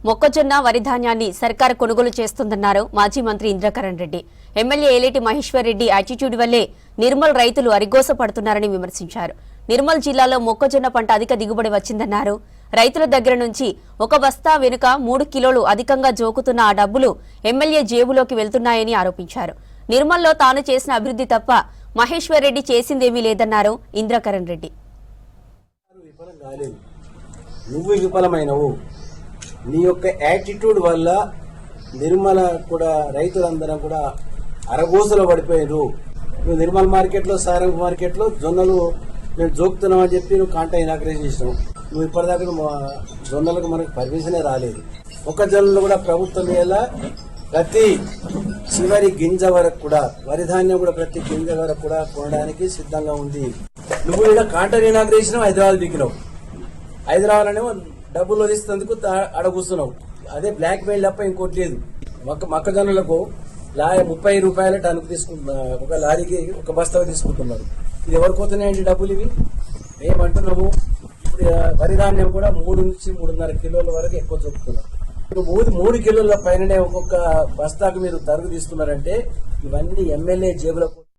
మొక్కజొన్న వరి ధాన్యాన్ని సర్కారు కొనుగోలు చేస్తుందన్నారు మాజీ మంత్రి ఇంద్రకరణ్ రెడ్డి. ఎమ్మెల్యే ఏలేటి మహేశ్వర్ రెడ్డి యాటిట్యూడ్ వల్లే నిర్మల్ రైతులు అరిగోస పడుతున్నారని విమర్శించారు. నిర్మల్ జిల్లాలో మొక్కజొన్న పంట అధిక దిగుబడి వచ్చిందన్నారు. రైతుల దగ్గర నుంచి ఒక బస్తా వెనుక 3 కిలోలు అధికంగా జోకుతున్న ఆ డబ్బులు ఎమ్మెల్యే జేబులోకి వెళ్తున్నాయని ఆరోపించారు. నిర్మల్లో తాను చేసిన అభివృద్ధి తప్ప మహేశ్వర్ రెడ్డి చేసిందేమీ లేదన్నారు ఇంద్రకరణ్ రెడ్డి. నువ్వు విఫలమైనవు. నీ యొక్క యాటిట్యూడ్ వల్ల నిర్మల కూడా రైతులందరం కూడా అరగోసలో పడిపోయారు. నువ్వు నిర్మల్ మార్కెట్లో, సారంగ్ మార్కెట్లో జొన్నలు మేము జోకుతున్నాం అని చెప్పి నువ్వు కాంటా ఇనాగ్రేషన్ చేసినావు. నువ్వు ఇప్పటిదాకా జొన్నలకు మనకు పర్మిషనే రాలేదు. మొక్కజొన్నలు కూడా ప్రభుత్వం ఎలా ప్రతి చివరి గింజ వరకు కూడా వరి ధాన్యం కూడా ప్రతి గింజ వరకు కూడా కొనడానికి సిద్ధంగా ఉంది. నువ్వు ఇలా కాంటా ఇనాగ్రేషన్ హైదరాబాద్ దిగినావు. హైదరాబాద్ అనేమో డబ్బులు వదిస్తేందుకు అడగూస్తున్నావు. అదే బ్లాక్ మెయిల్ తప్ప ఇంకోటి లేదు. మొక్కజొన్నలకు 30 రూపాయల టన్నుకు తీసుకుంటున్నారు. ఒక లారీకి ఒక బస్తా తీసుకుంటున్నారు. ఇది ఎవరికి పోతున్నాయండి డబ్బులు? ఇవి ఏమంటున్నాము. ఇప్పుడు వరి ధాన్యం కూడా 3 నుంచి 3.5 కిలోల వరకు ఎక్కువ చూపుతున్నారు. 3 కిలోల పైననే ఒక్కొక్క బస్తాకు మీరు తరుగు తీస్తున్నారంటే ఇవన్నీ ఎమ్మెల్యే జేబులకు